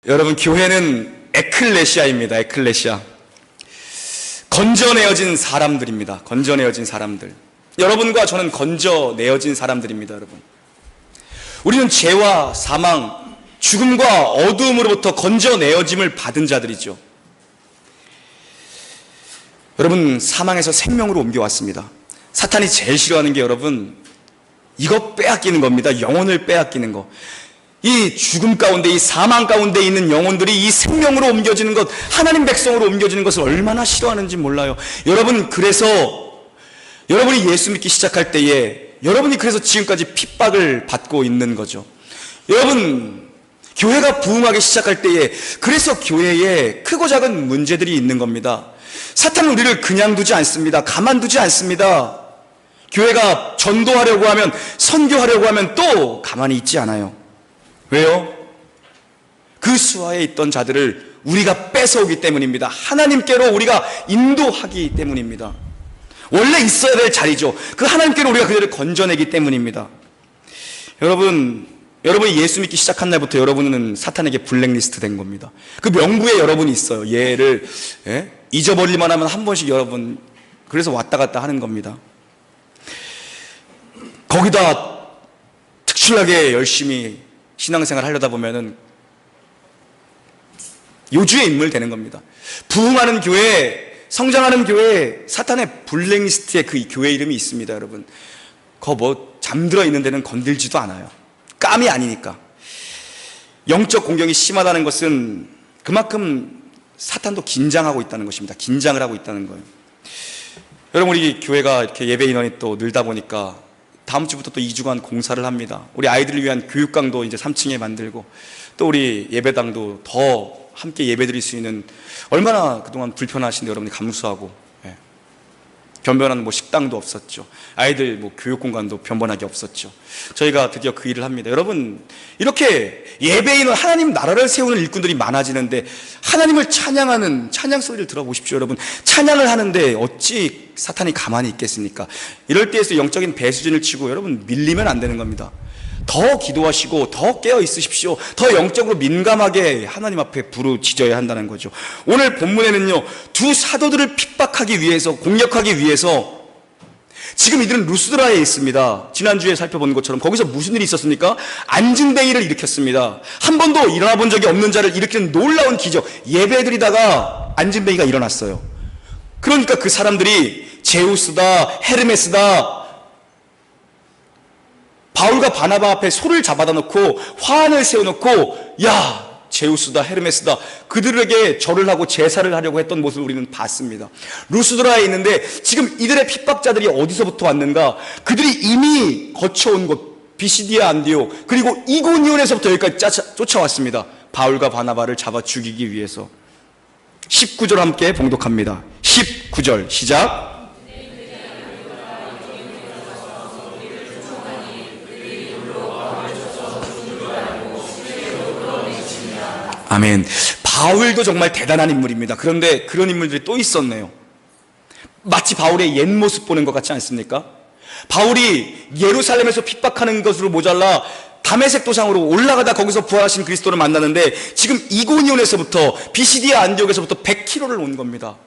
여러분, 교회는 에클레시아입니다. 에클레시아. 건져내어진 사람들입니다. 건져내어진 사람들. 여러분과 저는 건져내어진 사람들입니다. 여러분, 우리는 죄와 사망, 죽음과 어두움으로부터 건져내어짐을 받은 자들이죠. 여러분, 사망에서 생명으로 옮겨왔습니다. 사탄이 제일 싫어하는 게 여러분, 이거 빼앗기는 겁니다. 영혼을 빼앗기는 거. 이 죽음 가운데, 이 사망 가운데 있는 영혼들이 이 생명으로 옮겨지는 것, 하나님 백성으로 옮겨지는 것을 얼마나 싫어하는지 몰라요. 여러분, 그래서 여러분이 예수 믿기 시작할 때에 여러분이 그래서 지금까지 핍박을 받고 있는 거죠. 여러분, 교회가 부흥하기 시작할 때에 그래서 교회에 크고 작은 문제들이 있는 겁니다. 사탄은 우리를 그냥 두지 않습니다. 가만두지 않습니다. 교회가 전도하려고 하면, 선교하려고 하면 또 가만히 있지 않아요. 왜요? 그 수하에 있던 자들을 우리가 뺏어오기 때문입니다. 하나님께로 우리가 인도하기 때문입니다. 원래 있어야 될 자리죠. 그 하나님께로 우리가 그들을 건져내기 때문입니다. 여러분이 예수 믿기 시작한 날부터 여러분은 사탄에게 블랙리스트 된 겁니다. 그 명부에 여러분이 있어요. 얘를 잊어버릴만 하면 한 번씩 여러분, 그래서 왔다 갔다 하는 겁니다. 거기다 특출나게 열심히 신앙생활 하려다 보면은 요주의 인물 되는 겁니다. 부흥하는 교회, 성장하는 교회, 사탄의 블랙리스트에 그 교회 이름이 있습니다. 여러분, 그거 뭐 잠들어 있는 데는 건들지도 않아요. 깜이 아니니까. 영적 공격이 심하다는 것은 그만큼 사탄도 긴장하고 있다는 것입니다. 긴장을 하고 있다는 거예요. 여러분, 우리 교회가 이렇게 예배 인원이 또 늘다 보니까 다음 주부터 또 2주간 공사를 합니다. 우리 아이들을 위한 교육강도 이제 3층에 만들고, 또 우리 예배당도 더 함께 예배드릴 수 있는, 얼마나 그동안 불편하신데 여러분이 감수하고, 변변한 뭐 식당도 없었죠. 아이들 뭐 교육 공간도 변변하게 없었죠. 저희가 드디어 그 일을 합니다. 여러분, 이렇게 예배인은 하나님 나라를 세우는 일꾼들이 많아지는데 하나님을 찬양하는 찬양 소리를 들어보십시오. 여러분, 찬양을 하는데 어찌 사탄이 가만히 있겠습니까? 이럴 때에서 영적인 배수진을 치고 여러분 밀리면 안 되는 겁니다. 더 기도하시고 더 깨어 있으십시오. 더 영적으로 민감하게 하나님 앞에 부르짖어야 한다는 거죠. 오늘 본문에는요, 두 사도들을 핍박하기 위해서, 공격하기 위해서 지금 이들은 루스드라에 있습니다. 지난주에 살펴본 것처럼 거기서 무슨 일이 있었습니까? 안진뱅이를 일으켰습니다. 한 번도 일어나 본 적이 없는 자를 일으키는 놀라운 기적, 예배드리다가 안진뱅이가 일어났어요. 그러니까 그 사람들이 제우스다, 헤르메스다, 바울과 바나바 앞에 소를 잡아다 놓고 화환을 세워놓고, 야, 제우스다, 헤르메스다, 그들에게 절을 하고 제사를 하려고 했던 모습을 우리는 봤습니다. 루스드라에 있는데 지금 이들의 핍박자들이 어디서부터 왔는가? 그들이 이미 거쳐온 곳, 비시디아 안디옥, 그리고 이고니온에서부터 여기까지 쫓아왔습니다. 바울과 바나바를 잡아 죽이기 위해서. 19절 함께 봉독합니다. 19절 시작. 아멘. 바울도 정말 대단한 인물입니다. 그런데 그런 인물들이 또 있었네요. 마치 바울의 옛 모습 보는 것 같지 않습니까? 바울이 예루살렘에서 핍박하는 것으로 모자라 다메섹 도상으로 올라가다 거기서 부활하신 그리스도를 만나는데 지금 이고니온에서부터, 비시디아 안디옥에서부터 100km를 온 겁니다.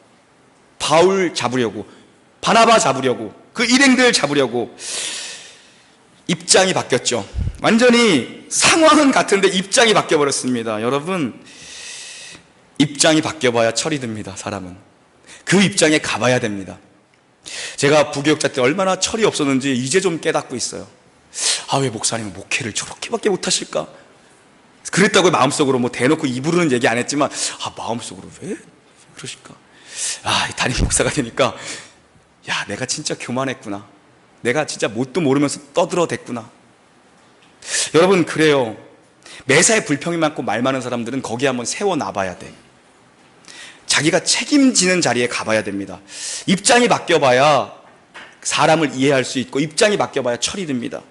바울 잡으려고, 바나바 잡으려고, 그 일행들 잡으려고. 입장이 바뀌었죠. 완전히 상황은 같은데 입장이 바뀌어버렸습니다. 여러분, 입장이 바뀌어봐야 철이 듭니다. 사람은 그 입장에 가봐야 됩니다. 제가 부교육자 때 얼마나 철이 없었는지 이제 좀 깨닫고 있어요. 아, 왜 목사님은 목회를 저렇게밖에 못하실까? 그랬다고 마음속으로 뭐 대놓고 입으로는 얘기 안 했지만, 마음속으로 왜 그러실까? 담임 목사가 되니까, 야, 내가 진짜 교만했구나, 내가 진짜 뭣도 모르면서 떠들어댔구나. 여러분, 그래요. 매사에 불평이 많고 말 많은 사람들은 거기에 한번 세워놔봐야 돼. 자기가 책임지는 자리에 가봐야 됩니다. 입장이 바뀌어봐야 사람을 이해할 수 있고, 입장이 바뀌어봐야 철이 듭니다.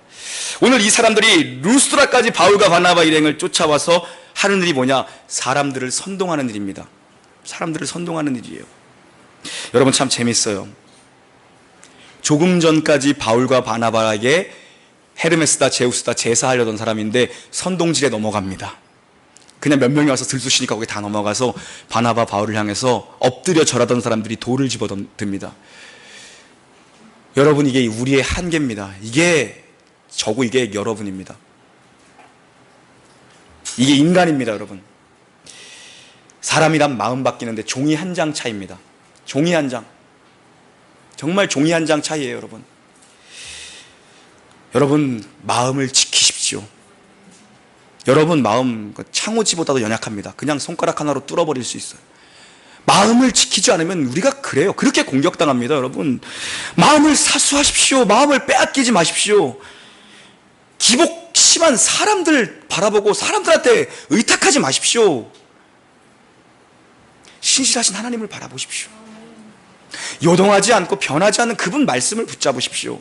오늘 이 사람들이 루스드라까지 바울과 바나바 일행을 쫓아와서 하는 일이 뭐냐? 사람들을 선동하는 일입니다. 사람들을 선동하는 일이에요. 여러분, 참 재밌어요. 조금 전까지 바울과 바나바에게 헤르메스다, 제우스다 제사하려던 사람인데 선동질에 넘어갑니다. 그냥 몇 명이 와서 들쑤시니까 거기 다 넘어가서 바나바 바울을 향해서 엎드려 절하던 사람들이 돌을 집어듭니다. 여러분, 이게 우리의 한계입니다. 이게 저고 이게 여러분입니다. 이게 인간입니다, 여러분. 사람이란 마음 바뀌는데 종이 한 장 차이입니다. 종이 한 장. 정말 종이 한 장 차이예요, 여러분. 여러분, 마음을 지키십시오. 여러분 마음 창호지보다도 연약합니다. 그냥 손가락 하나로 뚫어버릴 수 있어요. 마음을 지키지 않으면 우리가 그래요. 그렇게 공격당합니다, 여러분. 마음을 사수하십시오. 마음을 빼앗기지 마십시오. 기복 심한 사람들 바라보고 사람들한테 의탁하지 마십시오. 신실하신 하나님을 바라보십시오. 요동하지 않고 변하지 않는 그분 말씀을 붙잡으십시오.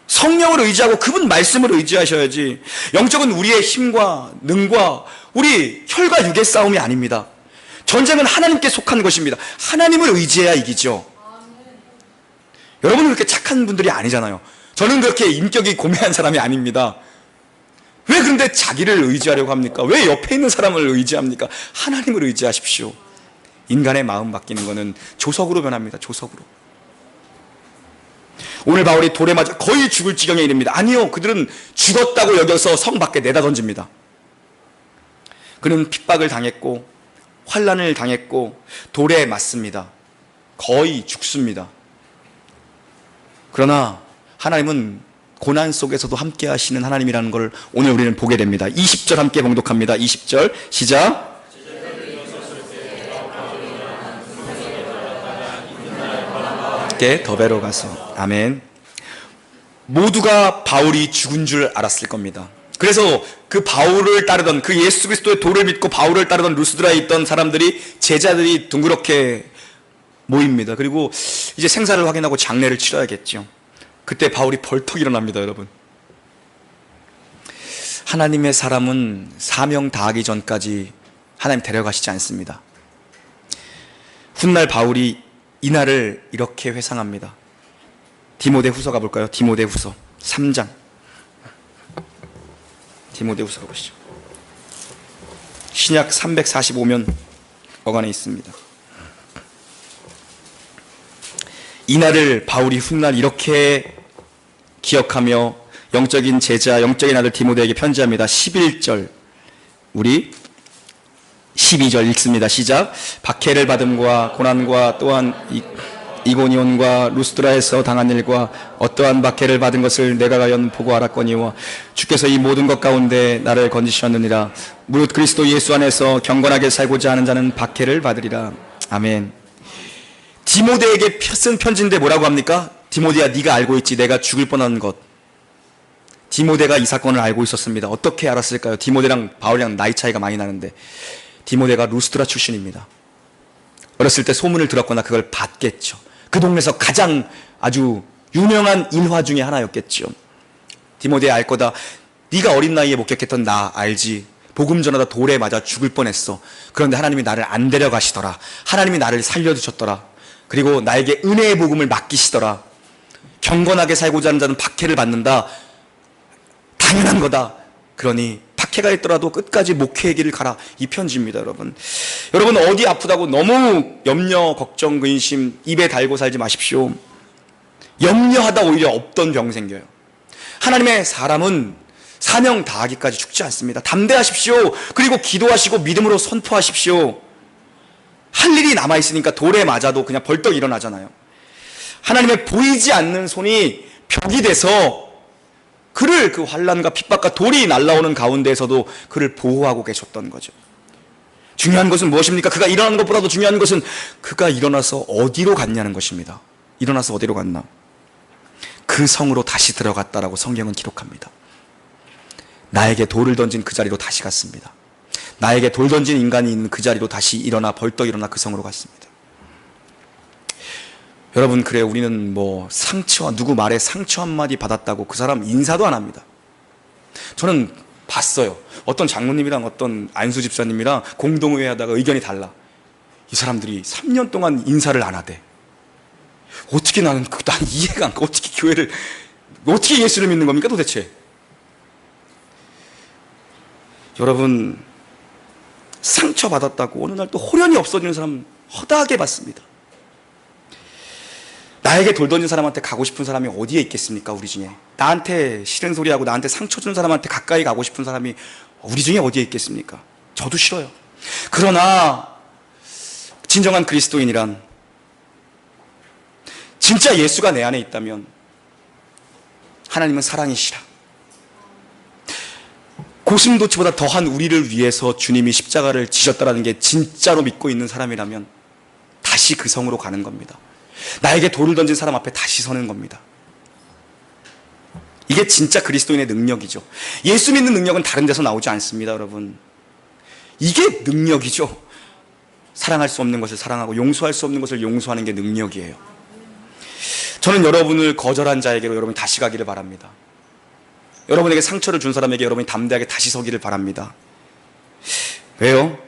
성령을 의지하고 그분 말씀을 의지하셔야지. 영적은 우리의 힘과 능과 우리 혈과 육의 싸움이 아닙니다. 전쟁은 하나님께 속한 것입니다. 하나님을 의지해야 이기죠. 여러분은 그렇게 착한 분들이 아니잖아요. 저는 그렇게 인격이 고매한 사람이 아닙니다. 왜 그런데 자기를 의지하려고 합니까? 왜 옆에 있는 사람을 의지합니까? 하나님을 의지하십시오. 인간의 마음 바뀌는 것은 조석으로 변합니다. 조석으로. 오늘 바울이 돌에 맞아 거의 죽을 지경에 이릅니다. 아니요, 그들은 죽었다고 여겨서 성 밖에 내다 던집니다. 그는 핍박을 당했고 환난을 당했고 돌에 맞습니다. 거의 죽습니다. 그러나 하나님은 고난 속에서도 함께 하시는 하나님이라는 걸 오늘 우리는 보게 됩니다. 20절 함께 봉독합니다. 20절 시작. 더베로 가서. 아멘. 모두가 바울이 죽은 줄 알았을 겁니다. 그래서 그 바울을 따르던, 그 예수 그리스도의 도를 믿고 바울을 따르던 루스드라에 있던 사람들이, 제자들이 둥그렇게 모입니다. 그리고 이제 생사를 확인하고 장례를 치러야겠죠. 그때 바울이 벌떡 일어납니다, 여러분. 하나님의 사람은 사명 다하기 전까지 하나님 데려가시지 않습니다. 훗날 바울이 이날을 이렇게 회상합니다. 디모데후서 가볼까요? 디모데후서 3장. 디모데후서 가보시죠. 신약 345면 어간에 있습니다. 이날을 바울이 훗날 이렇게 기억하며 영적인 제자, 영적인 아들 디모데에게 편지합니다. 11절 우리 12절 읽습니다. 시작. 박해를 받음과 고난과 또한 이고니온과 루스드라에서 당한 일과 어떠한 박해를 받은 것을 내가 가연 보고 알았거니와 주께서 이 모든 것 가운데 나를 건지셨느니라. 무릇 그리스도 예수 안에서 경건하게 살고자 하는 자는 박해를 받으리라. 아멘. 디모데에게 쓴 편지인데 뭐라고 합니까? 디모데야, 네가 알고 있지, 내가 죽을 뻔한 것. 디모데가 이 사건을 알고 있었습니다. 어떻게 알았을까요? 디모데랑 바울이랑 나이 차이가 많이 나는데 디모데가 루스드라 출신입니다. 어렸을 때 소문을 들었거나 그걸 봤겠죠. 그 동네에서 가장 아주 유명한 일화 중에 하나였겠죠. 디모데야, 알 거다. 네가 어린 나이에 목격했던 나 알지. 복음 전하다 돌에 맞아 죽을 뻔했어. 그런데 하나님이 나를 안 데려가시더라. 하나님이 나를 살려주셨더라. 그리고 나에게 은혜의 복음을 맡기시더라. 경건하게 살고자 하는 자는 박해를 받는다. 당연한 거다. 그러니 박해가 있더라도 끝까지 목회의 길을 가라. 이 편지입니다, 여러분. 여러분, 어디 아프다고 너무 염려, 걱정, 근심 입에 달고 살지 마십시오. 염려하다 오히려 없던 병 생겨요. 하나님의 사람은 사명 다하기까지 죽지 않습니다. 담대하십시오. 그리고 기도하시고 믿음으로 선포하십시오. 할 일이 남아있으니까 돌에 맞아도 그냥 벌떡 일어나잖아요. 하나님의 보이지 않는 손이 벽이 돼서 그를 그 환난과 핍박과 돌이 날아오는 가운데에서도 그를 보호하고 계셨던 거죠. 중요한 것은 무엇입니까? 그가 일어나는 것보다도 중요한 것은 그가 일어나서 어디로 갔냐는 것입니다. 일어나서 어디로 갔나? 그 성으로 다시 들어갔다라고 성경은 기록합니다. 나에게 돌을 던진 그 자리로 다시 갔습니다. 나에게 돌 던진 인간이 있는 그 자리로 다시 일어나 벌떡 일어나 그 성으로 갔습니다. 여러분, 그래, 우리는 뭐 상처, 누구 말에 상처 한마디 받았다고 그 사람 인사도 안 합니다. 저는 봤어요. 어떤 장로님이랑 어떤 안수 집사님이랑 공동회의 하다가 의견이 달라. 이 사람들이 3년 동안 인사를 안 하대. 어떻게 난 이해가 안 가. 어떻게 교회를, 어떻게 예수를 믿는 겁니까 도대체? 여러분, 상처받았다고 어느 날 또 호련이 없어지는 사람 허다하게 봤습니다. 나에게 돌 던진 사람한테 가고 싶은 사람이 어디에 있겠습니까? 우리 중에. 나한테 싫은 소리하고 나한테 상처 주는 사람한테 가까이 가고 싶은 사람이 우리 중에 어디에 있겠습니까? 저도 싫어요. 그러나 진정한 그리스도인이란, 진짜 예수가 내 안에 있다면 하나님은 사랑이시라, 고슴도치보다 더한 우리를 위해서 주님이 십자가를 지셨다는 게 진짜로 믿고 있는 사람이라면 다시 그 성으로 가는 겁니다. 나에게 돌을 던진 사람 앞에 다시 서는 겁니다. 이게 진짜 그리스도인의 능력이죠. 예수 믿는 능력은 다른 데서 나오지 않습니다, 여러분. 이게 능력이죠. 사랑할 수 없는 것을 사랑하고 용서할 수 없는 것을 용서하는 게 능력이에요. 저는 여러분을 거절한 자에게로 여러분이 다시 가기를 바랍니다. 여러분에게 상처를 준 사람에게 여러분이 담대하게 다시 서기를 바랍니다. 왜요?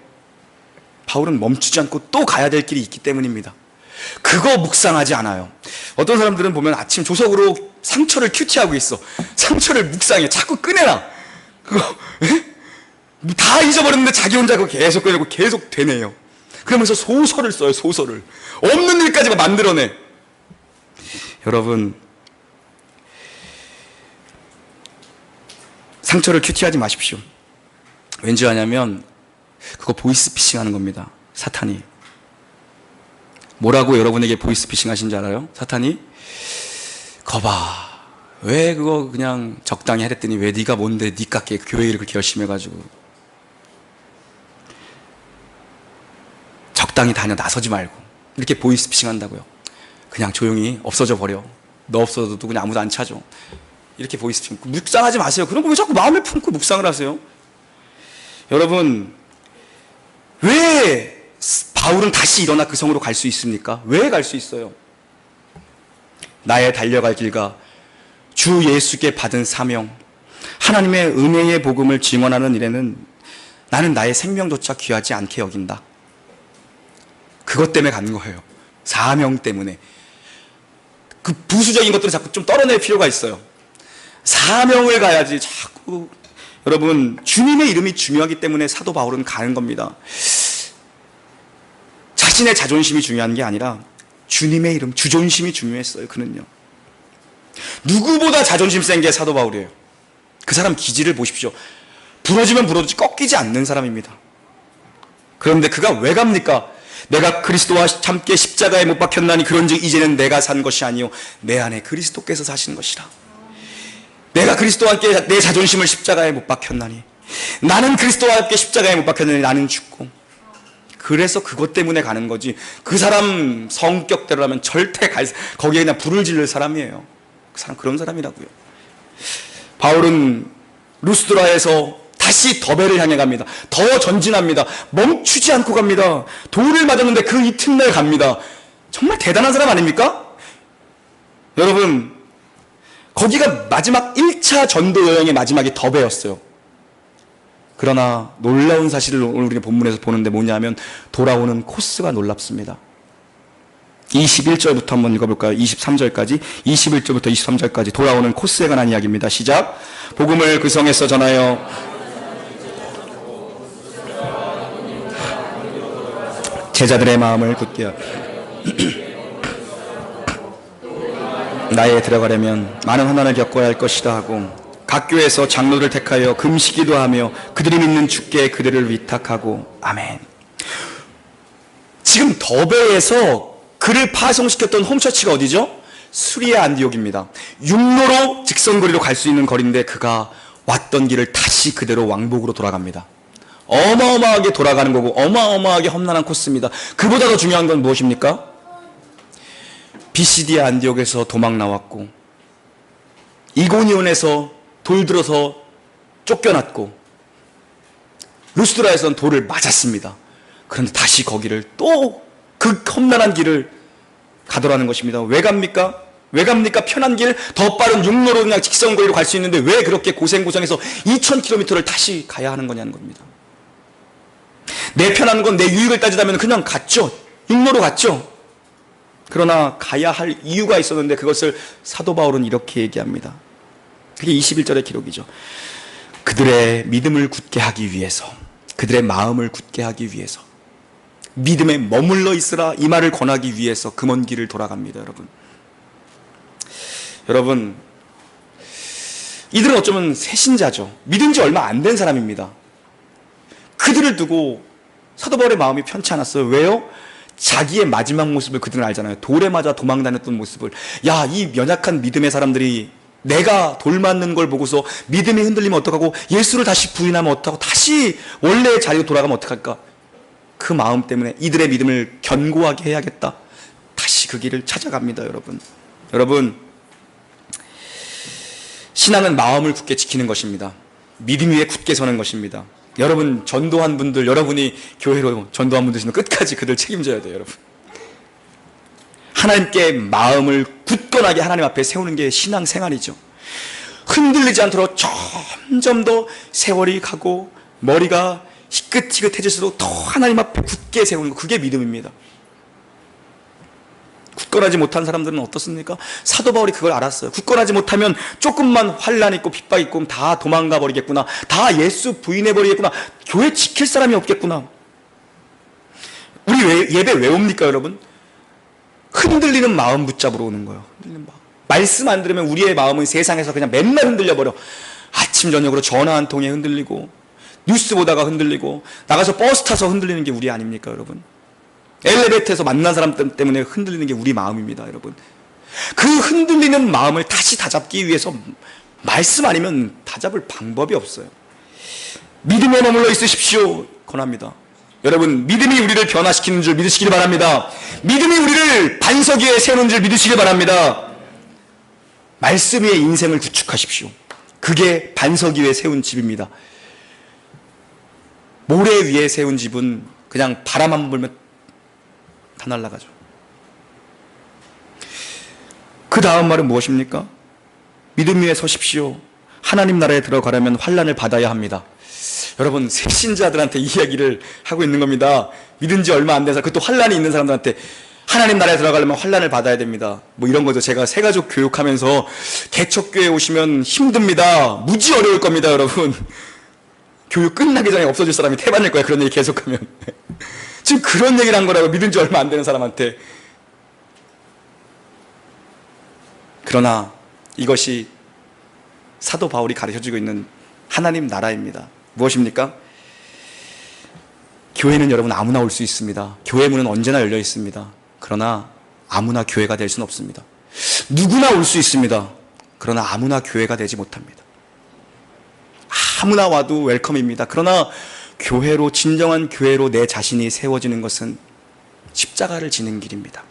바울은 멈추지 않고 또 가야 될 길이 있기 때문입니다. 그거 묵상하지 않아요. 어떤 사람들은 보면 아침 조석으로 상처를 큐티하고 있어. 상처를 묵상해. 자꾸 꺼내라. 그거 다 잊어버렸는데 자기 혼자 그거 계속 꺼내고 계속 되네요. 그러면서 소설을 써요. 소설을. 없는 일까지 만들어내. 여러분, 상처를 큐티하지 마십시오. 왠지 아냐면 그거 보이스피싱 하는 겁니다. 사탄이. 뭐라고 여러분에게 보이스피싱 하신 줄 알아요? 사탄이 거봐, 왜 그거 그냥 적당히 하랬더니 왜 네가 뭔데 네 깎게 교회 일을 그렇게 열심히 해가지고 적당히 다녀, 나서지 말고. 이렇게 보이스피싱 한다고요. 그냥 조용히 없어져 버려. 너 없어도 그냥 아무도 안 찾아. 이렇게 보이스피싱. 묵상하지 마세요. 그런 거 왜 자꾸 마음에 품고 묵상을 하세요? 여러분, 왜 바울은 다시 일어나 그 성으로 갈 수 있습니까? 왜 갈 수 있어요? 나의 달려갈 길과 주 예수께 받은 사명, 하나님의 은혜의 복음을 증언하는 일에는 나는 나의 생명조차 귀하지 않게 여긴다. 그것 때문에 가는 거예요. 사명 때문에. 그 부수적인 것들을 자꾸 좀 떨어낼 필요가 있어요. 사명을 가야지. 자꾸 여러분, 주님의 이름이 중요하기 때문에 사도 바울은 가는 겁니다. 자신의 자존심이 중요한 게 아니라 주님의 이름, 주존심이 중요했어요. 그는요. 누구보다 자존심 센 게 사도 바울이에요. 그 사람 기질을 보십시오. 부러지면 부러지지 꺾이지 않는 사람입니다. 그런데 그가 왜 갑니까? 내가 그리스도와 함께 십자가에 못 박혔나니 그런즉 이제는 내가 산 것이 아니요 내 안에 그리스도께서 사시는 것이라. 내가 그리스도와 함께 내 자존심을 십자가에 못 박혔나니, 나는 그리스도와 함께 십자가에 못 박혔나니 나는 죽고. 그래서 그것 때문에 가는 거지. 그 사람 성격대로라면 절대 거기에 그냥 불을 지를 사람이에요. 그 사람 그런 사람이라고요. 바울은 루스드라에서 다시 더베를 향해 갑니다. 더 전진합니다. 멈추지 않고 갑니다. 돌을 맞았는데 그 이튿날 갑니다. 정말 대단한 사람 아닙니까? 여러분, 거기가 마지막 1차 전도 여행의 마지막이 더베였어요. 그러나 놀라운 사실을 오늘 우리가 본문에서 보는데 뭐냐면 돌아오는 코스가 놀랍습니다. 21절부터 한번 읽어볼까요? 23절까지, 21절부터 23절까지 돌아오는 코스에 관한 이야기입니다. 시작. 복음을 그 성에서 전하여 제자들의 마음을 굳게 하고 나에 들어가려면 많은 환난을 겪어야 할 것이다 하고 각 교회에서 장로를 택하여 금식기도 하며 그들이 믿는 주께 그들을 위탁하고. 아멘. 지금 더베에서 그를 파송시켰던 홈처치가 어디죠? 수리아 안디옥입니다. 육로로 직선거리로 갈 수 있는 거리인데 그가 왔던 길을 다시 그대로 왕복으로 돌아갑니다. 어마어마하게 돌아가는 거고 어마어마하게 험난한 코스입니다. 그보다 더 중요한 건 무엇입니까? 비시디아 안디옥에서 도망 나왔고 이고니온에서 돌 들어서 쫓겨났고 루스드라에서는 돌을 맞았습니다. 그런데 다시 거기를 또 그 험난한 길을 가더라는 것입니다. 왜 갑니까? 왜 갑니까? 편한 길, 더 빠른 육로로 그냥 직선거리로 갈 수 있는데 왜 그렇게 고생고생해서 2000km를 다시 가야 하는 거냐는 겁니다. 내 편한 건 내 유익을 따지자면 그냥 갔죠. 육로로 갔죠. 그러나 가야 할 이유가 있었는데 그것을 사도 바울은 이렇게 얘기합니다. 그게 21절의 기록이죠. 그들의 믿음을 굳게 하기 위해서 그들의 마음을 굳게 하기 위해서, 믿음에 머물러 있으라 이 말을 권하기 위해서 그 먼 길을 돌아갑니다. 여러분, 이들은 어쩌면 새신자죠. 믿은 지 얼마 안 된 사람입니다. 그들을 두고 사도 바울의 마음이 편치 않았어요. 왜요? 자기의 마지막 모습을 그들은 알잖아요. 돌에 맞아 도망 다녔던 모습을. 야, 이 연약한 믿음의 사람들이 내가 돌 맞는 걸 보고서 믿음이 흔들리면 어떡하고, 예수를 다시 부인하면 어떡하고, 다시 원래의 자리로 돌아가면 어떡할까? 그 마음 때문에 이들의 믿음을 견고하게 해야겠다. 다시 그 길을 찾아갑니다. 여러분, 신앙은 마음을 굳게 지키는 것입니다. 믿음 위에 굳게 서는 것입니다. 여러분, 전도한 분들, 여러분이 교회로 전도한 분들 끝까지 그들 책임져야 돼요. 여러분, 하나님께 마음을 굳건하게 하나님 앞에 세우는 게 신앙생활이죠. 흔들리지 않도록 점점 더 세월이 가고 머리가 희끗희끗해질수록 더 하나님 앞에 굳게 세우는 거, 그게 믿음입니다. 굳건하지 못한 사람들은 어떻습니까? 사도 바울이 그걸 알았어요. 굳건하지 못하면 조금만 환난 있고 핍박 있고 다 도망가 버리겠구나, 다 예수 부인해 버리겠구나, 교회 지킬 사람이 없겠구나. 우리 예배 왜 옵니까, 여러분? 흔들리는 마음 붙잡으러 오는 거예요. 흔들리는 마음. 말씀 안 들으면 우리의 마음은 세상에서 그냥 맨날 흔들려 버려. 아침 저녁으로 전화 한 통에 흔들리고, 뉴스 보다가 흔들리고, 나가서 버스 타서 흔들리는 게 우리 아닙니까, 여러분? 엘리베이터에서 만난 사람 때문에 흔들리는 게 우리 마음입니다, 여러분. 그 흔들리는 마음을 다시 다잡기 위해서 말씀 아니면 다잡을 방법이 없어요. 믿음에 머물러 있으십시오 권합니다. 여러분, 믿음이 우리를 변화시키는 줄 믿으시길 바랍니다. 믿음이 우리를 반석 위에 세우는 줄 믿으시길 바랍니다. 말씀 위에 인생을 구축하십시오. 그게 반석 위에 세운 집입니다. 모래 위에 세운 집은 그냥 바람만 불면 다 날아가죠. 그 다음 말은 무엇입니까? 믿음 위에 서십시오. 하나님 나라에 들어가려면 환난을 받아야 합니다. 여러분, 새신자들한테 이 이야기를 하고 있는 겁니다. 믿은 지 얼마 안 돼서, 그것도 환난이 있는 사람들한테 하나님 나라에 들어가려면 환난을 받아야 됩니다. 뭐 이런 거죠. 제가 새가족 교육하면서 개척교회 오시면 힘듭니다. 무지 어려울 겁니다, 여러분. 교육 끝나기 전에 없어질 사람이 태반일 거야, 그런 얘기 계속하면. 지금 그런 얘기를 한 거라고, 믿은 지 얼마 안 되는 사람한테. 그러나 이것이 사도 바울이 가르쳐주고 있는 하나님 나라입니다. 무엇입니까? 교회는 여러분 아무나 올 수 있습니다. 교회 문은 언제나 열려 있습니다. 그러나 아무나 교회가 될 수는 없습니다. 누구나 올 수 있습니다. 그러나 아무나 교회가 되지 못합니다. 아무나 와도 웰컴입니다. 그러나 교회로, 진정한 교회로 내 자신이 세워지는 것은 십자가를 지는 길입니다.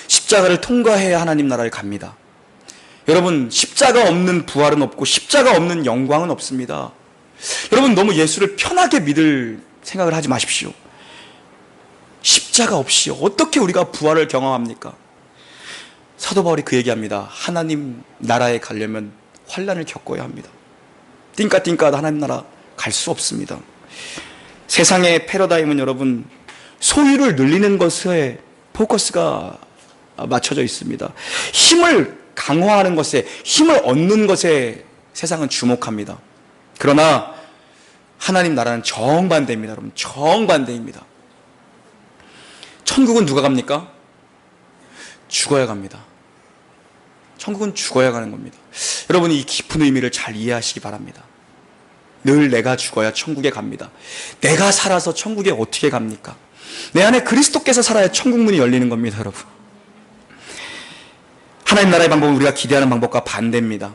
십자가를 통과해야 하나님 나라를 갑니다. 여러분, 십자가 없는 부활은 없고 십자가 없는 영광은 없습니다. 여러분, 너무 예수를 편하게 믿을 생각을 하지 마십시오. 십자가 없이 어떻게 우리가 부활을 경험합니까? 사도 바울이 그 얘기합니다. 하나님 나라에 가려면 환난을 겪어야 합니다. 띵까띵까 하나님 나라 갈 수 없습니다. 세상의 패러다임은 여러분, 소유를 늘리는 것에 포커스가 맞춰져 있습니다. 힘을 강화하는 것에, 힘을 얻는 것에 세상은 주목합니다. 그러나 하나님 나라는 정반대입니다. 여러분, 정반대입니다. 천국은 누가 갑니까? 죽어야 갑니다. 천국은 죽어야 가는 겁니다. 여러분, 이 깊은 의미를 잘 이해하시기 바랍니다. 늘 내가 죽어야 천국에 갑니다. 내가 살아서 천국에 어떻게 갑니까? 내 안에 그리스도께서 살아야 천국 문이 열리는 겁니다, 여러분. 하나님 나라의 방법은 우리가 기대하는 방법과 반대입니다.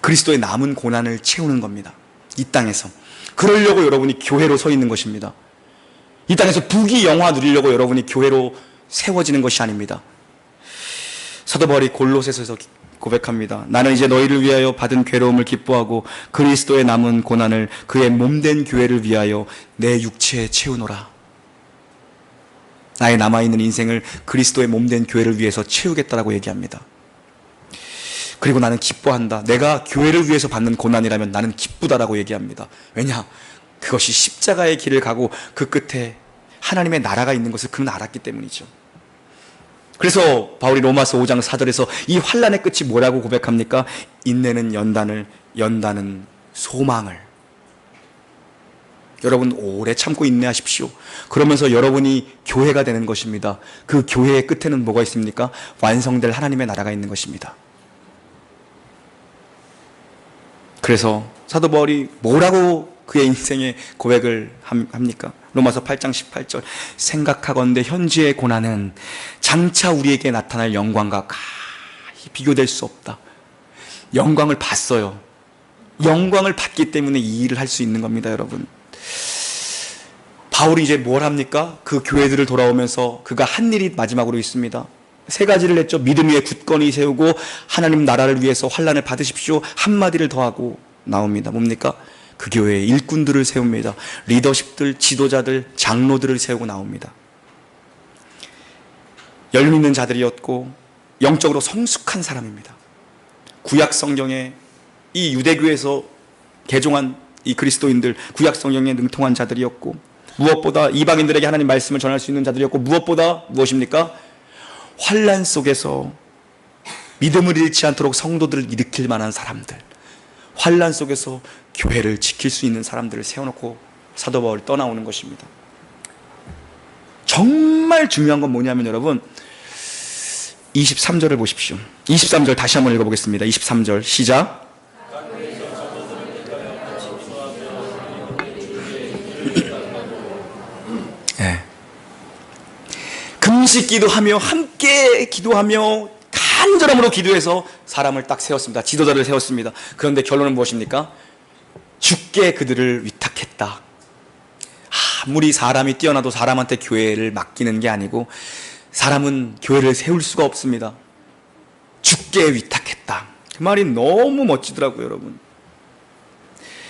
그리스도의 남은 고난을 채우는 겁니다. 이 땅에서. 그러려고 여러분이 교회로 서 있는 것입니다. 이 땅에서 부귀영화 누리려고 여러분이 교회로 세워지는 것이 아닙니다. 사도 바울이 골로새서에서 고백합니다. 나는 이제 너희를 위하여 받은 괴로움을 기뻐하고 그리스도의 남은 고난을 그의 몸된 교회를 위하여 내 육체에 채우노라. 나의 남아있는 인생을 그리스도의 몸된 교회를 위해서 채우겠다라고 얘기합니다. 그리고 나는 기뻐한다. 내가 교회를 위해서 받는 고난이라면 나는 기쁘다라고 얘기합니다. 왜냐? 그것이 십자가의 길을 가고 그 끝에 하나님의 나라가 있는 것을 그는 알았기 때문이죠. 그래서 바울이 로마서 5장 4절에서 이 환난의 끝이 뭐라고 고백합니까? 인내는 연단을, 연단은 소망을. 여러분 오래 참고 인내하십시오. 그러면서 여러분이 교회가 되는 것입니다. 그 교회의 끝에는 뭐가 있습니까? 완성될 하나님의 나라가 있는 것입니다. 그래서 사도 바울이 뭐라고 그의 인생의 고백을 합니까? 로마서 8장 18절, 생각하건대 현재의 고난은 장차 우리에게 나타날 영광과 가히 비교될 수 없다. 영광을 봤어요. 영광을 받기 때문에 이 일을 할 수 있는 겁니다, 여러분. 바울이 이제 뭘 합니까? 그 교회들을 돌아오면서 그가 한 일이 마지막으로 있습니다. 세 가지를 했죠. 믿음 위에 굳건히 세우고 하나님 나라를 위해서 환난을 받으십시오. 한마디를 더하고 나옵니다. 뭡니까? 그 교회에 일꾼들을 세웁니다. 리더십들, 지도자들, 장로들을 세우고 나옵니다. 열림 있는 자들이었고 영적으로 성숙한 사람입니다. 구약 성경에 이 유대교에서 개종한 이 그리스도인들, 구약 성경에 능통한 자들이었고, 무엇보다 이방인들에게 하나님 말씀을 전할 수 있는 자들이었고, 무엇보다 무엇입니까? 환난 속에서 믿음을 잃지 않도록 성도들을 일으킬 만한 사람들, 환난 속에서 교회를 지킬 수 있는 사람들을 세워놓고 사도 바울이 떠나오는 것입니다. 정말 중요한 건 뭐냐면 여러분, 23절을 보십시오. 23절 다시 한번 읽어보겠습니다. 23절 시작. 네. 금식 기도하며 함께 기도하며 간절함으로 기도해서 사람을 딱 세웠습니다. 지도자를 세웠습니다. 그런데 결론은 무엇입니까? 주께 그들을 위탁했다. 아무리 사람이 뛰어나도 사람한테 교회를 맡기는 게 아니고 사람은 교회를 세울 수가 없습니다. 주께 위탁했다. 그 말이 너무 멋지더라고요, 여러분.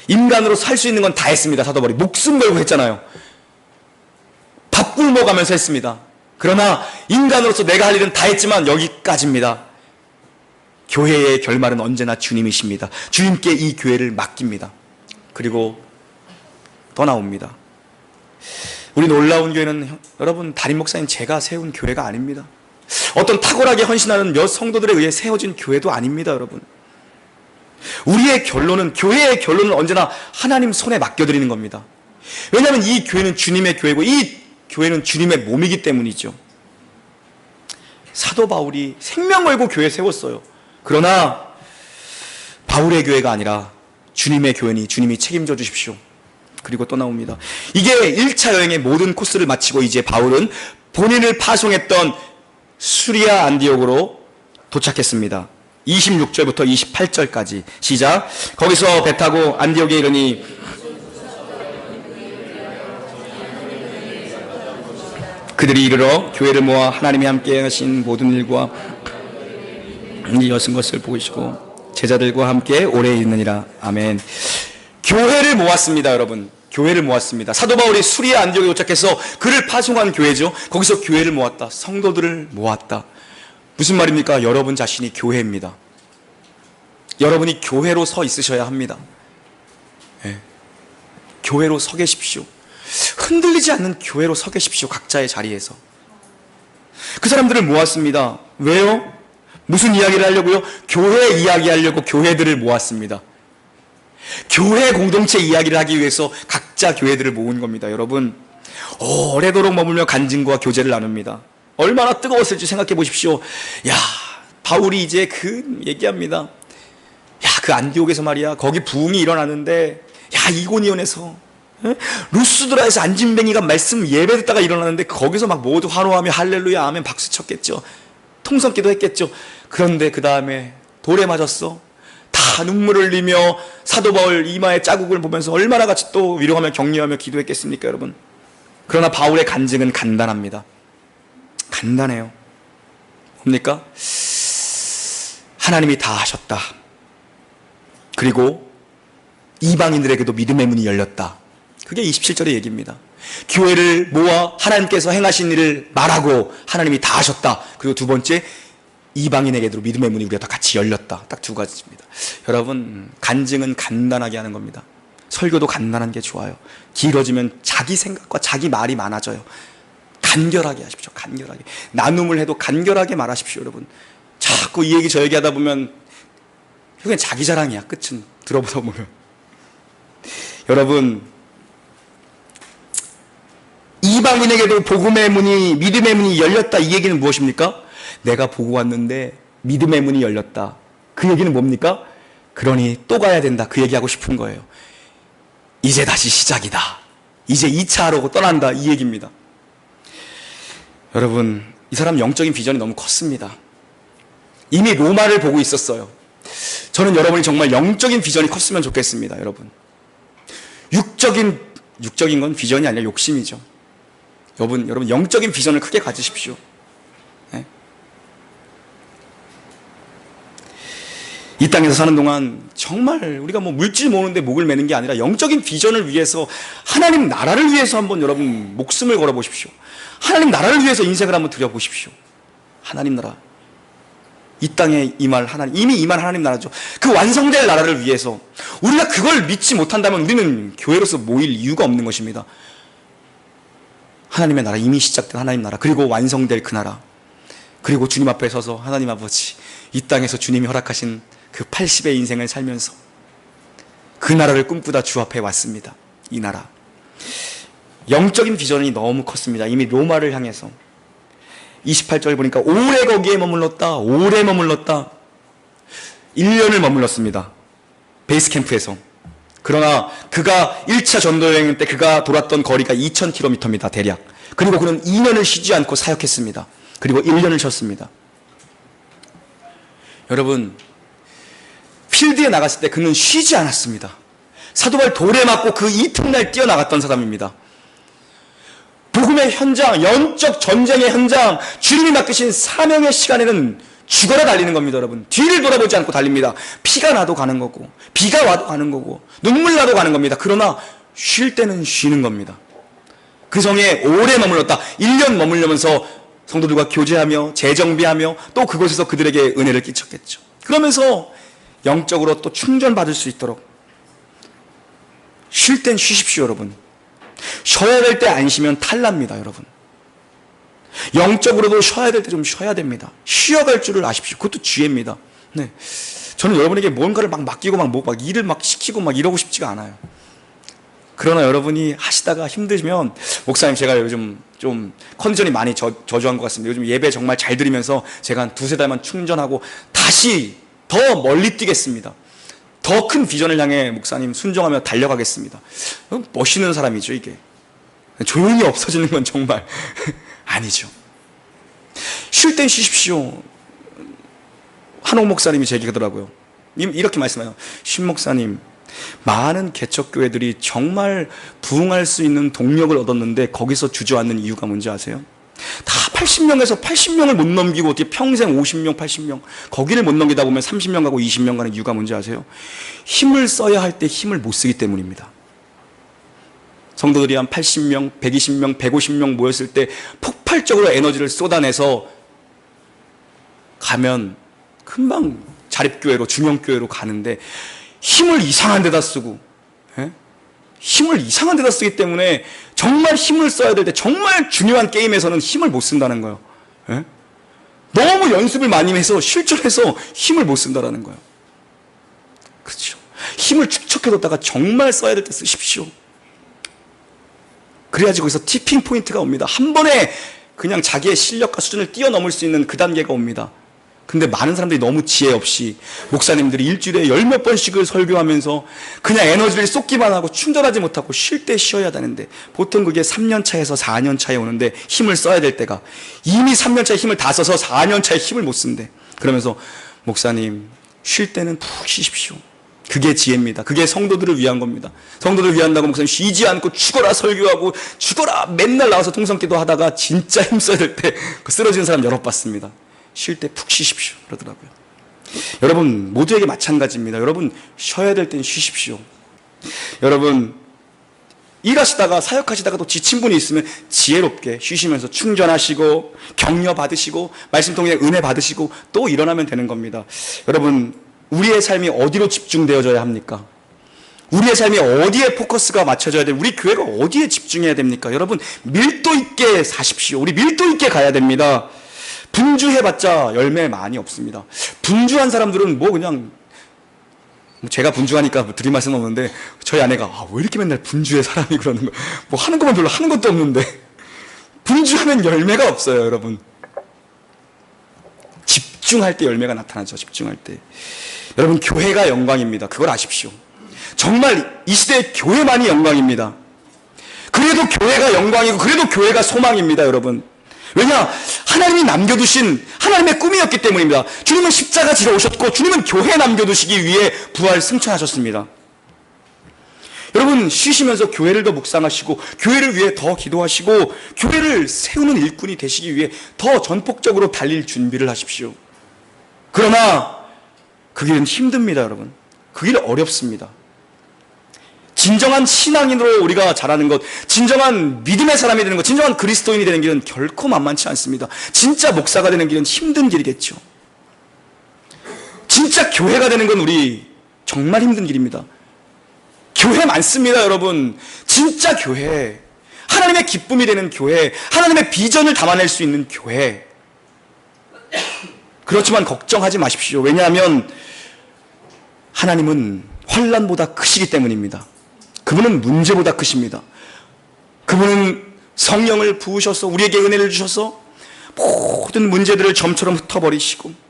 인간으로 살 수 있는 건 다 했습니다. 사도 바울이 목숨 걸고 했잖아요. 밥 굶어가면서 했습니다. 그러나 인간으로서 내가 할 일은 다 했지만 여기까지입니다. 교회의 결말은 언제나 주님이십니다. 주님께 이 교회를 맡깁니다. 그리고 떠나옵니다. 우리 놀라운 교회는 여러분, 담임 목사님 제가 세운 교회가 아닙니다. 어떤 탁월하게 헌신하는 몇 성도들에 의해 세워진 교회도 아닙니다, 여러분. 우리의 결론은, 교회의 결론은 언제나 하나님 손에 맡겨드리는 겁니다. 왜냐하면 이 교회는 주님의 교회고 이 교회는 주님의 몸이기 때문이죠. 사도 바울이 생명 걸고 교회 세웠어요. 그러나 바울의 교회가 아니라 주님의 교회니 주님이 책임져 주십시오. 그리고 떠나옵니다. 이게 1차 여행의 모든 코스를 마치고 이제 바울은 본인을 파송했던 수리아 안디옥으로 도착했습니다. 26절부터 28절까지 시작. 거기서 배 타고 안디옥에 이르니 그들이 이르러 교회를 모아 하나님이 함께 하신 모든 일과 이 여승 것을 보시고 제자들과 함께 오래 있느니라. 아멘. 교회를 모았습니다, 여러분. 교회를 모았습니다. 사도 바울이 수리아 안디옥에 도착해서 그를 파송한 교회죠. 거기서 교회를 모았다. 성도들을 모았다. 무슨 말입니까? 여러분 자신이 교회입니다. 여러분이 교회로 서 있으셔야 합니다. 네. 교회로 서 계십시오. 흔들리지 않는 교회로 서 계십시오. 각자의 자리에서. 그 사람들을 모았습니다. 왜요? 무슨 이야기를 하려고요? 교회 이야기하려고 교회들을 모았습니다. 교회 공동체 이야기를 하기 위해서 각자 교회들을 모은 겁니다. 여러분, 오래도록 머물며 간증과 교제를 나눕니다. 얼마나 뜨거웠을지 생각해 보십시오. 야, 바울이 이제 그 얘기합니다. 야, 그 안디옥에서 말이야, 거기 부흥이 일어나는데, 야, 이고니온에서 루스드라에서 안진뱅이가 말씀 예배 듣다가 일어나는데 거기서 막 모두 환호하며 할렐루야 아멘 박수 쳤겠죠. 통성기도 했겠죠. 그런데 그 다음에 돌에 맞았어. 다 눈물을 흘리며 사도 바울 이마의 자국을 보면서 얼마나 같이 또 위로하며 격려하며 기도했겠습니까, 여러분. 그러나 바울의 간증은 간단합니다. 간단해요. 뭡니까? 하나님이 다 하셨다. 그리고 이방인들에게도 믿음의 문이 열렸다. 그게 27절의 얘기입니다. 교회를 모아 하나님께서 행하신 일을 말하고 하나님이 다 하셨다. 그리고 두 번째, 이방인에게도 믿음의 문이 우리가 다 같이 열렸다. 딱 두 가지입니다. 여러분, 간증은 간단하게 하는 겁니다. 설교도 간단한 게 좋아요. 길어지면 자기 생각과 자기 말이 많아져요. 간결하게 하십시오. 간결하게. 나눔을 해도 간결하게 말하십시오, 여러분. 자꾸 이 얘기 저 얘기 하다 보면 그냥 자기 자랑이야. 끝은 들어보다 보면. 여러분, 이방인에게도 복음의 문이, 믿음의 문이 열렸다. 이 얘기는 무엇입니까? 내가 보고 왔는데 믿음의 문이 열렸다. 그 얘기는 뭡니까? 그러니 또 가야 된다. 그 얘기하고 싶은 거예요. 이제 다시 시작이다. 이제 2차로 떠난다. 이 얘기입니다. 여러분, 이 사람 영적인 비전이 너무 컸습니다. 이미 로마를 보고 있었어요. 저는 여러분이 정말 영적인 비전이 컸으면 좋겠습니다. 여러분, 육적인 건 비전이 아니라 욕심이죠. 여러분 영적인 비전을 크게 가지십시오. 네? 이 땅에서 사는 동안 정말 우리가 뭐 물질 모으는데 목을 매는 게 아니라 영적인 비전을 위해서, 하나님 나라를 위해서 한번 여러분 목숨을 걸어 보십시오. 하나님 나라를 위해서 인생을 한번 드려보십시오. 하나님 나라, 이 땅에 임할 하나님, 이미 임한 하나님 나라죠. 그 완성될 나라를 위해서 우리가 그걸 믿지 못한다면 우리는 교회로서 모일 이유가 없는 것입니다. 하나님의 나라, 이미 시작된 하나님 나라, 그리고 완성될 그 나라, 그리고 주님 앞에 서서 하나님 아버지, 이 땅에서 주님이 허락하신 그 80의 인생을 살면서 그 나라를 꿈꾸다 주 앞에 왔습니다. 이 나라, 영적인 비전이 너무 컸습니다. 이미 로마를 향해서. 28절 보니까 오래 거기에 머물렀다. 오래 머물렀다. 1년을 머물렀습니다. 베이스 캠프에서. 그러나 그가 1차 전도 여행 때 그가 돌았던 거리가 2000km입니다. 대략. 그리고 그는 2년을 쉬지 않고 사역했습니다. 그리고 1년을 쉬었습니다. 여러분, 필드에 나갔을 때 그는 쉬지 않았습니다. 사도발 돌에 맞고 그 이튿날 뛰어나갔던 사람입니다. 복음의 현장, 영적 전쟁의 현장, 주님이 맡기신 사명의 시간에는 죽어라 달리는 겁니다. 여러분, 뒤를 돌아보지 않고 달립니다. 피가 나도 가는 거고, 비가 와도 가는 거고, 눈물 나도 가는 겁니다. 그러나 쉴 때는 쉬는 겁니다. 그 성에 오래 머물렀다. 1년 머물려면서 성도들과 교제하며 재정비하며 또 그곳에서 그들에게 은혜를 끼쳤겠죠. 그러면서 영적으로 또 충전받을 수 있도록 쉴 땐 쉬십시오. 여러분, 쉬어야 될 때 안 쉬면 탈납니다. 여러분, 영적으로도 쉬어야 될 때 좀 쉬어야 됩니다. 쉬어갈 줄을 아십시오. 그것도 지혜입니다. 네. 저는 여러분에게 뭔가를 막 맡기고 막 일을 막 시키고 막 이러고 싶지가 않아요. 그러나 여러분이 하시다가 힘드시면, 목사님 제가 요즘 좀 컨디션이 많이 저조한 것 같습니다. 요즘 예배 정말 잘 드리면서 제가 한 2-3달만 충전하고 다시 더 멀리 뛰겠습니다. 더 큰 비전을 향해 목사님 순종하며 달려가겠습니다. 멋있는 사람이죠. 이게 조용히 없어지는 건 정말 아니죠. 쉴 땐 쉬십시오. 한옥 목사님이 제 얘기 하더라고요. 이렇게 말씀해요. 신 목사님, 많은 개척교회들이 정말 부흥할 수 있는 동력을 얻었는데 거기서 주저앉는 이유가 뭔지 아세요? 다 80명에서 80명을 못 넘기고 어떻게 평생 50명, 80명 거기를 못 넘기다 보면 30명 가고 20명 가는 이유가 뭔지 아세요? 힘을 써야 할 때 힘을 못 쓰기 때문입니다. 성도들이 한 80명, 120명, 150명 모였을 때 폭발적으로 에너지를 쏟아내서 가면 금방 자립교회로, 중형교회로 가는데 힘을 이상한 데다 쓰고, 힘을 이상한 데다 쓰기 때문에 정말 힘을 써야 될 때, 정말 중요한 게임에서는 힘을 못 쓴다는 거예요. 너무 연습을 많이 해서 실전에서 힘을 못 쓴다는 거예요. 그렇죠. 힘을 축적해뒀다가 정말 써야 될 때 쓰십시오. 그래야지 거기서 티핑 포인트가 옵니다. 한 번에 그냥 자기의 실력과 수준을 뛰어넘을 수 있는 그 단계가 옵니다. 근데 많은 사람들이 너무 지혜 없이, 목사님들이 일주일에 10몇 번씩을 설교하면서 그냥 에너지를 쏟기만 하고 충전하지 못하고 쉴 때 쉬어야 되는데, 보통 그게 3년 차에서 4년 차에 오는데 힘을 써야 될 때가 이미 3년 차에 힘을 다 써서 4년 차에 힘을 못 쓴대. 그러면서 목사님, 쉴 때는 푹 쉬십시오. 그게 지혜입니다. 그게 성도들을 위한 겁니다. 성도들을 위한다고 목사님 쉬지 않고 죽어라 설교하고 죽어라 맨날 나와서 통성기도 하다가 진짜 힘써야 될 때 쓰러지는 사람 여러 봤습니다. 쉴 때 푹 쉬십시오 그러더라고요. 여러분 모두에게 마찬가지입니다. 여러분 쉬어야 될 땐 쉬십시오. 여러분 일하시다가 사역하시다가 또 지친 분이 있으면 지혜롭게 쉬시면서 충전하시고 격려 받으시고 말씀 통해 은혜 받으시고 또 일어나면 되는 겁니다. 여러분 우리의 삶이 어디로 집중되어져야 합니까? 우리의 삶이 어디에 포커스가 맞춰져야 돼요? 우리 교회가 어디에 집중해야 됩니까? 여러분 밀도 있게 사십시오. 우리 밀도 있게 가야 됩니다. 분주해봤자 열매 많이 없습니다. 분주한 사람들은 뭐 그냥, 제가 분주하니까 드릴 말씀은 없는데 저희 아내가 왜 이렇게 맨날 분주해 사람이 그러는 거야. 뭐 하는 것만 별로 하는 것도 없는데 분주하면 열매가 없어요, 여러분. 집중할 때 열매가 나타나죠, 집중할 때. 여러분, 교회가 영광입니다. 그걸 아십시오. 정말 이 시대의 교회만이 영광입니다. 그래도 교회가 영광이고 그래도 교회가 소망입니다, 여러분. 왜냐? 하나님이 남겨두신 하나님의 꿈이었기 때문입니다. 주님은 십자가 지러 오셨고 주님은 교회 남겨두시기 위해 부활 승천하셨습니다. 여러분, 쉬시면서 교회를 더 묵상하시고 교회를 위해 더 기도하시고 교회를 세우는 일꾼이 되시기 위해 더 전폭적으로 달릴 준비를 하십시오. 그러나 그 길은 힘듭니다, 여러분. 그 길은 어렵습니다. 진정한 신앙인으로 우리가 자라는 것, 진정한 믿음의 사람이 되는 것, 진정한 그리스도인이 되는 길은 결코 만만치 않습니다. 진짜 목사가 되는 길은 힘든 길이겠죠. 진짜 교회가 되는 건 우리 정말 힘든 길입니다. 교회 많습니다, 여러분. 진짜 교회, 하나님의 기쁨이 되는 교회, 하나님의 비전을 담아낼 수 있는 교회. 그렇지만 걱정하지 마십시오. 왜냐하면 하나님은 환난보다 크시기 때문입니다. 그분은 문제보다 크십니다. 그분은 성령을 부으셔서 우리에게 은혜를 주셔서 모든 문제들을 점처럼 흩어버리시고,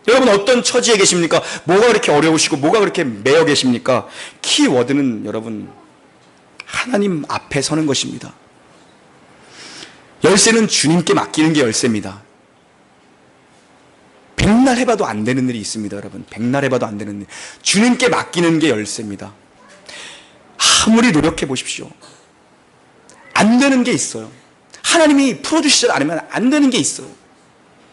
여러분 어떤 처지에 계십니까? 뭐가 그렇게 어려우시고 뭐가 그렇게 매여 계십니까? 키워드는 여러분 하나님 앞에 서는 것입니다. 열쇠는 주님께 맡기는 게 열쇠입니다. 백날 해봐도 안 되는 일이 있습니다, 여러분. 백날 해봐도 안 되는 일. 주님께 맡기는 게 열쇠입니다. 아무리 노력해 보십시오. 안 되는 게 있어요. 하나님이 풀어주시지 않으면 안 되는 게 있어요.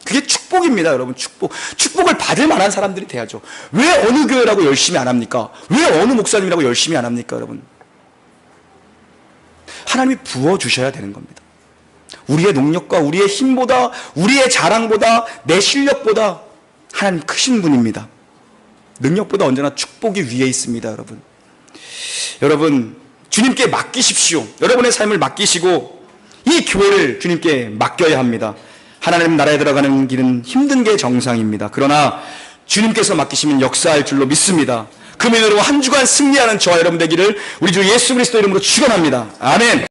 그게 축복입니다, 여러분. 축복을 받을 만한 사람들이 돼야죠. 왜 어느 교회라고 열심히 안 합니까? 왜 어느 목사님이라고 열심히 안 합니까, 여러분? 하나님이 부어주셔야 되는 겁니다. 우리의 능력과 우리의 힘보다, 우리의 자랑보다, 내 실력보다 하나님 크신 분입니다. 능력보다 언제나 축복이 위에 있습니다, 여러분. 여러분, 주님께 맡기십시오. 여러분의 삶을 맡기시고 이 교회를 주님께 맡겨야 합니다. 하나님 나라에 들어가는 길은 힘든 게 정상입니다. 그러나 주님께서 맡기시면 역사할 줄로 믿습니다. 금연으로 한 주간 승리하는 저와 여러분 되기를 우리 주 예수 그리스도 이름으로 축원합니다. 아멘.